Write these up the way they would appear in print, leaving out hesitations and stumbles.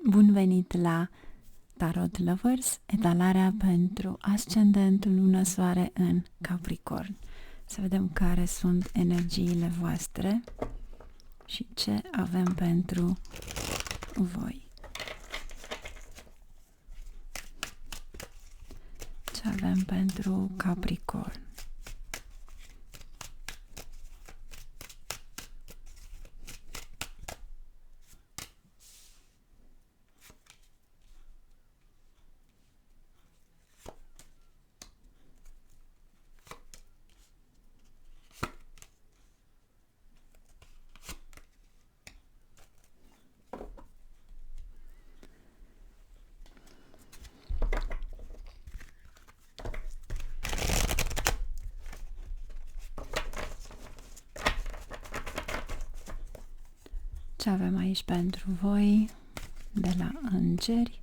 Bun venit la Tarot Lovers, etalarea pentru ascendent, lună, soare în Capricorn. Să vedem care sunt energiile voastre și ce avem pentru voi. Ce avem pentru Capricorn? Ce avem aici pentru voi de la îngeri?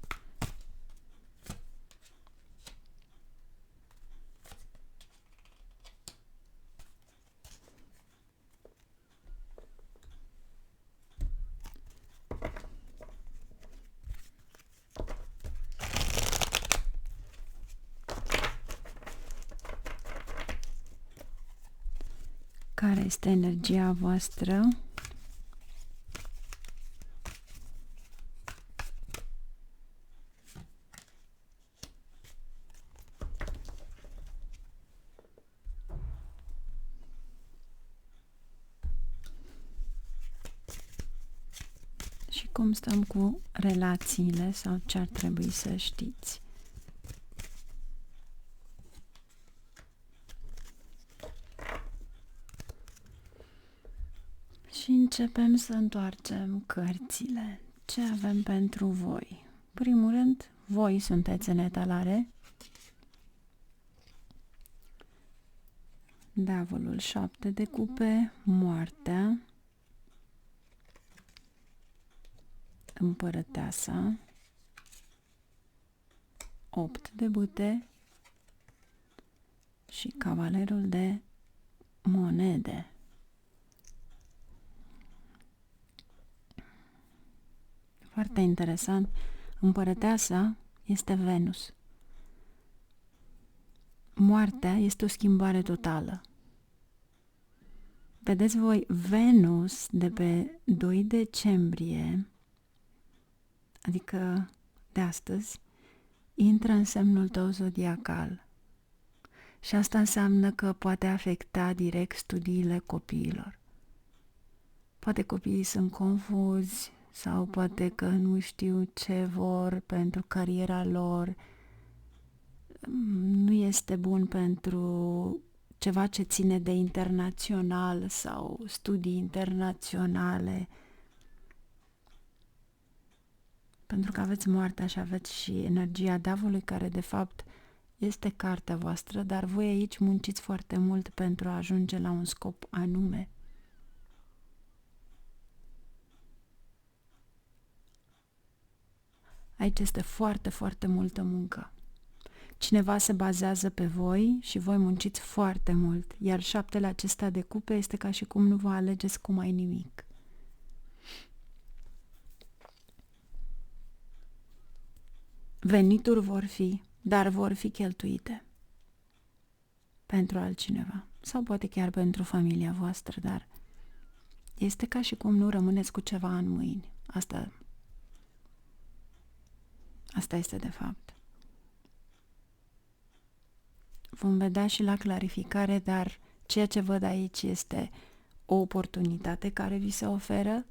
Care este energia voastră? Și cum stăm cu relațiile sau ce ar trebui să știți? Și începem să întoarcem cărțile. Ce avem pentru voi? Primul rând, voi sunteți în etalare. Diavolul 7 de cupe, moartea, împărăteasa, 8 de bâte și cavalerul de monede. Foarte interesant, împărăteasa este Venus. Moartea este o schimbare totală. Vedeți voi, Venus de pe 2 decembrie, adică de astăzi, intră în semnul tău zodiacal. Și asta înseamnă că poate afecta direct studiile copiilor. Poate copiii sunt confuzi sau poate că nu știu ce vor pentru cariera lor. Nu este bun pentru ceva ce ține de internațional sau studii internaționale. Pentru că aveți moartea și aveți și energia diavolului, care de fapt este cartea voastră, dar voi aici munciți foarte mult pentru a ajunge la un scop anume. Aici este foarte, foarte multă muncă. Cineva se bazează pe voi și voi munciți foarte mult, iar 7-le acesta de cupe este ca și cum nu vă alegeți cu mai nimic. Venituri vor fi, dar vor fi cheltuite pentru altcineva sau poate chiar pentru familia voastră, dar este ca și cum nu rămâneți cu ceva în mâini. Asta este de fapt. Vom vedea și la clarificare, dar ceea ce văd aici este o oportunitate care vi se oferă.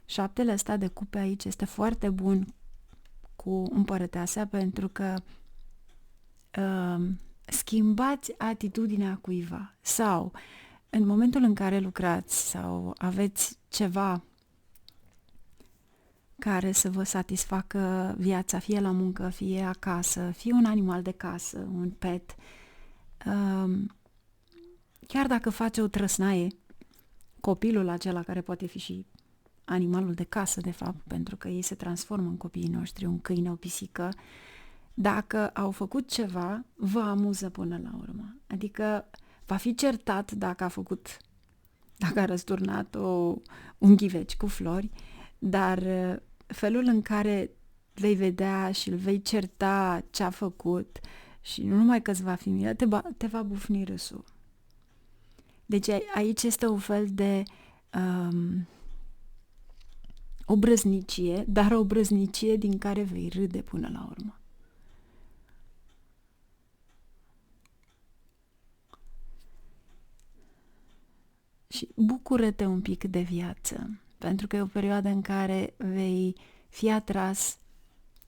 7-le ăsta de cupe aici este foarte bun cu împărăteasa pentru că schimbați atitudinea cuiva sau în momentul în care lucrați sau aveți ceva care să vă satisfacă viața, fie la muncă, fie acasă, fie un animal de casă, un pet, chiar dacă face o trăsnaie, copilul acela care poate fi și animalul de casă, de fapt, pentru că ei se transformă în copiii noștri, un câine, o pisică, dacă au făcut ceva, vă amuză până la urmă. Adică va fi certat dacă a răsturnat un ghiveci cu flori, dar felul în care vei vedea și îl vei certa ce a făcut și nu numai că îți va fi milă, te va bufni râsul. Deci aici este un fel de obrăznicie, dar o brăznicie din care vei râde până la urmă. Și bucură-te un pic de viață, pentru că e o perioadă în care vei fi atras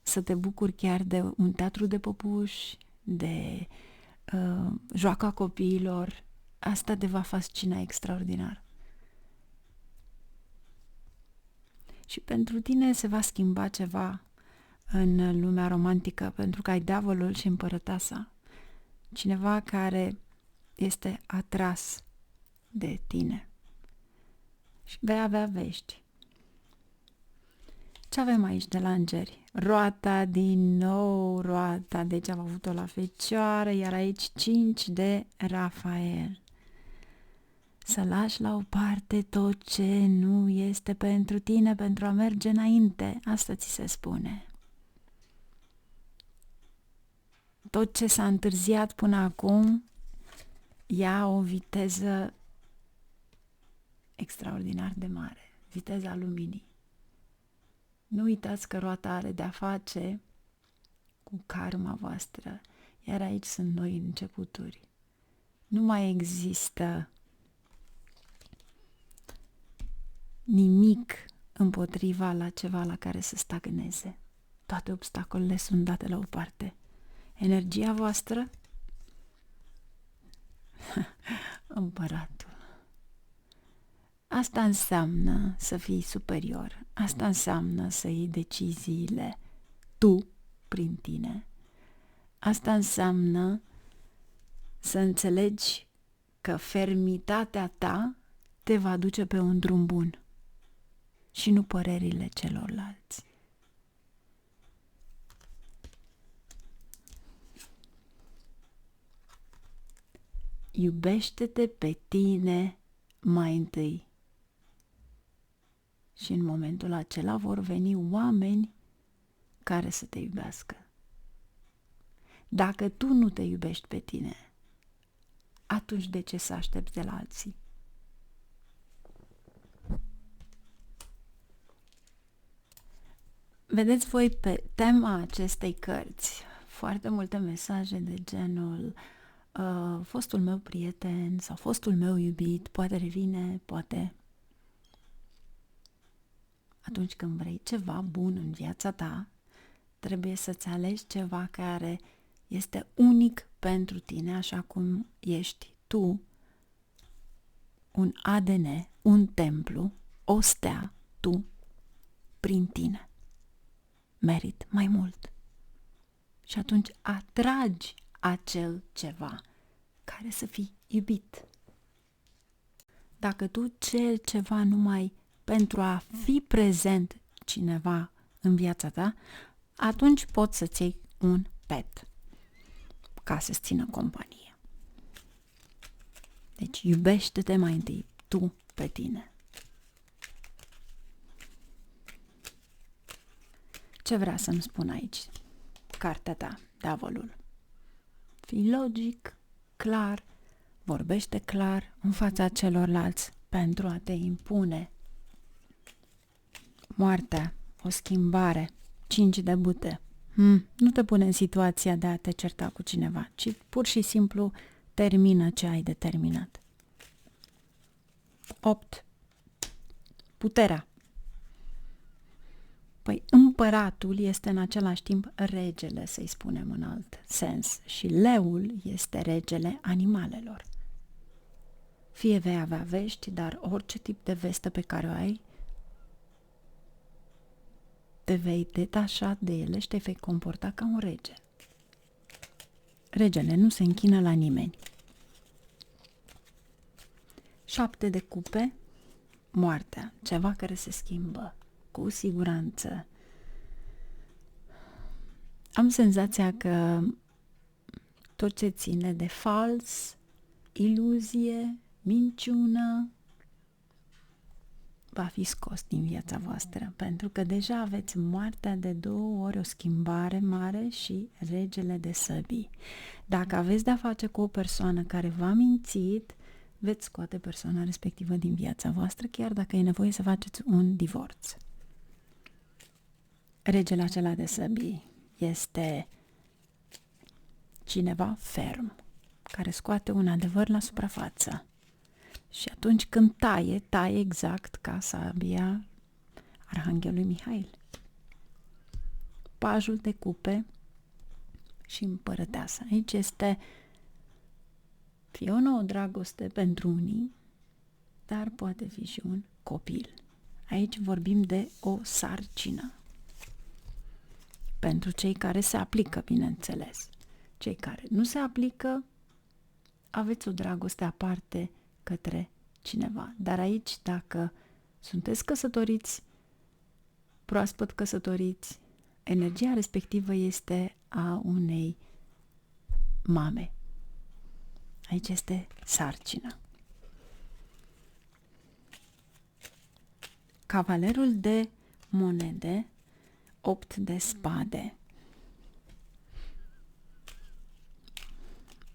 să te bucuri chiar de un teatru de păpuși, de joaca copiilor. Asta te va fascina extraordinar. Și pentru tine se va schimba ceva în lumea romantică, pentru că ai diavolul și împărăteasa. Cineva care este atras de tine. Și vei avea vești. Ce avem aici de la îngeri? Roata, din nou roata, deci am avut-o la Fecioară, iar aici 5 de Rafael. Să lași la o parte tot ce nu este pentru tine, pentru a merge înainte, asta ți se spune. Tot ce s-a întârziat până acum ia o viteză extraordinar de mare, viteza luminii. Nu uitați că roata are de-a face cu karma voastră, iar aici sunt noi începuturi. Nu mai există nimic împotriva la ceva la care să stagneze. Toate obstacolele sunt date la o parte. Energia voastră, împăratul. Asta înseamnă să fii superior. Asta înseamnă să iei deciziile tu prin tine. Asta înseamnă să înțelegi că fermitatea ta te va duce pe un drum bun și nu părerile celorlalți. Iubește-te pe tine mai întâi. Și în momentul acela vor veni oameni care să te iubească. Dacă tu nu te iubești pe tine, atunci de ce să aștepți de la alții? Vedeți voi pe tema acestei cărți foarte multe mesaje de genul fostul meu prieten sau fostul meu iubit poate revine, poate. Atunci când vrei ceva bun în viața ta, trebuie să-ți alegi ceva care este unic pentru tine, așa cum ești tu, un ADN, un templu, o stea, tu, prin tine. Merit mai mult. Și atunci atragi acel ceva care să fii iubit. Dacă tu ceri ceva numai pentru a fi prezent cineva în viața ta, atunci poți să-ți iei un pet ca să-ți țină companie. Deci iubește-te mai întâi tu pe tine. Ce vrea să-mi spun aici? Cartea ta, diavolul. Fii logic, clar, vorbește clar în fața celorlalți pentru a te impune. Moartea, o schimbare, 5 de bute. Nu te pune în situația de a te certa cu cineva, ci pur și simplu termină ce ai de terminat. 8. Puterea. Păi împăratul este în același timp regele, să-i spunem în alt sens, și leul este regele animalelor. Fie vei avea vești, dar orice tip de vestă pe care o ai, te vei detașa de ele și te vei comporta ca un rege. Regele nu se închină la nimeni. 7 de cupe, moartea, ceva care se schimbă, cu siguranță. Am senzația că tot ce ține de fals, iluzie, minciună, va fi scos din viața voastră, pentru că deja aveți moartea de 2 ori, o schimbare mare și regele de săbii. Dacă aveți de-a face cu o persoană care v-a mințit, veți scoate persoana respectivă din viața voastră, chiar dacă e nevoie să faceți un divorț. Regele acela de săbii este cineva ferm, care scoate un adevăr la suprafață. Și atunci când taie exact ca sabia Arhanghelului Mihail. Pajul de cupe și împărăteasa. Aici este fie o nouă dragoste pentru unii, dar poate fi și un copil. Aici vorbim de o sarcină. Pentru cei care se aplică, bineînțeles. Cei care nu se aplică, aveți o dragoste aparte către cineva. Dar aici, dacă sunteți căsătoriți, proaspăt căsătoriți, energia respectivă este a unei mame. Aici este sarcina. Cavalerul de monede, 8 de spade.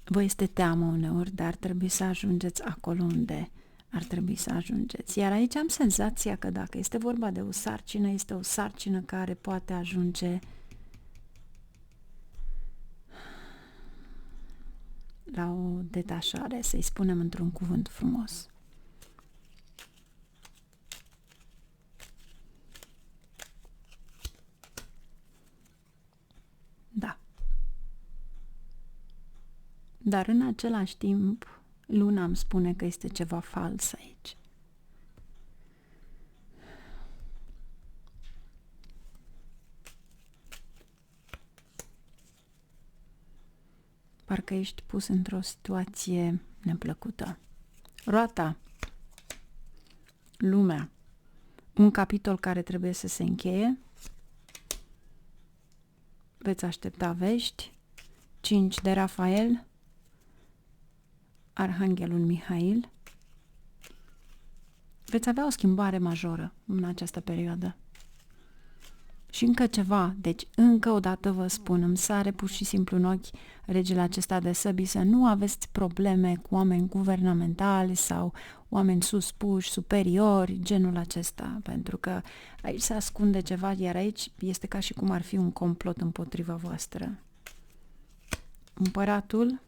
Vă este teamă uneori, dar trebuie să ajungeți acolo unde ar trebui să ajungeți. Iar aici am senzația că dacă este vorba de o sarcină, este o sarcină care poate ajunge la o detașare, să-i spunem într-un cuvânt frumos. Da. Dar în același timp, luna îmi spune că este ceva fals aici. Parcă ești pus într-o situație neplăcută. Roata, lumea, un capitol care trebuie să se încheie. Veți aștepta vești. 5 de Rafael, Arhanghelul Mihail. Veți avea o schimbare majoră în această perioadă. Și încă ceva, deci încă o dată vă spun, îmi sare pur și simplu în ochi regele acesta de săbii, să nu aveți probleme cu oameni guvernamentali sau oameni suspuși, superiori, genul acesta, pentru că aici se ascunde ceva, iar aici este ca și cum ar fi un complot împotriva voastră. Împăratul,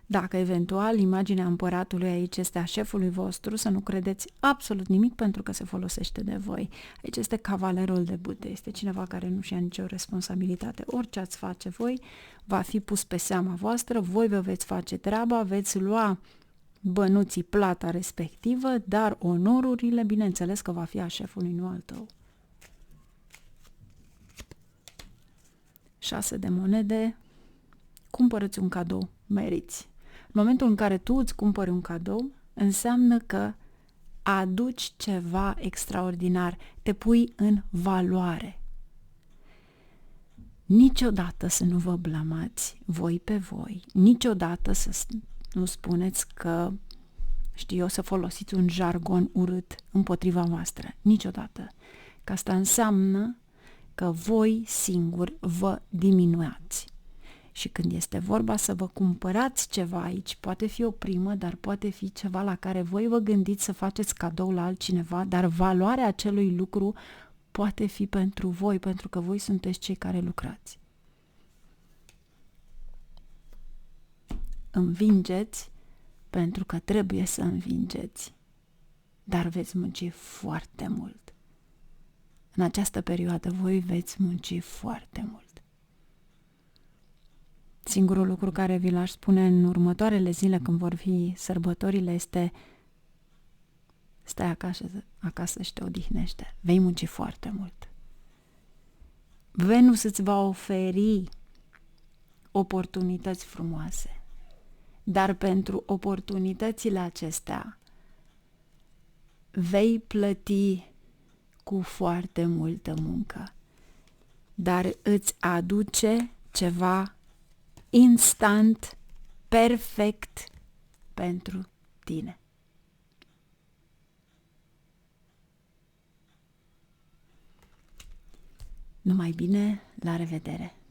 dacă eventual imaginea împăratului aici este a șefului vostru, să nu credeți absolut nimic pentru că se folosește de voi. Aici este cavalerul de bâte, este cineva care nu-și ia nicio responsabilitate. Orice ați face voi va fi pus pe seama voastră, voi vă veți face treaba, veți lua bănuții, plata respectivă, dar onorurile, bineînțeles că va fi a șefului, nu al tău. 6 de monede, cumpărăți un cadou, meriți. În momentul în care tu îți cumpări un cadou, înseamnă că aduci ceva extraordinar, te pui în valoare. Niciodată să nu vă blamați voi pe voi, niciodată să nu spuneți că, știu eu, să folosiți un jargon urât împotriva voastră, niciodată. Că asta înseamnă că voi singuri vă diminuați. Și când este vorba să vă cumpărați ceva aici, poate fi o primă, dar poate fi ceva la care voi vă gândiți să faceți cadou la altcineva, dar valoarea acelui lucru poate fi pentru voi, pentru că voi sunteți cei care lucrați. Învingeți pentru că trebuie să învingeți, dar veți munci foarte mult. În această perioadă voi veți munci foarte mult. Singurul lucru care vi l-aș spune în următoarele zile când vor fi sărbătorile este: stai acasă și te odihnește. Vei munci foarte mult. Venus îți va oferi oportunități frumoase, dar pentru oportunitățile acestea vei plăti cu foarte multă muncă, dar îți aduce ceva instant, perfect pentru tine. Numai bine, la revedere!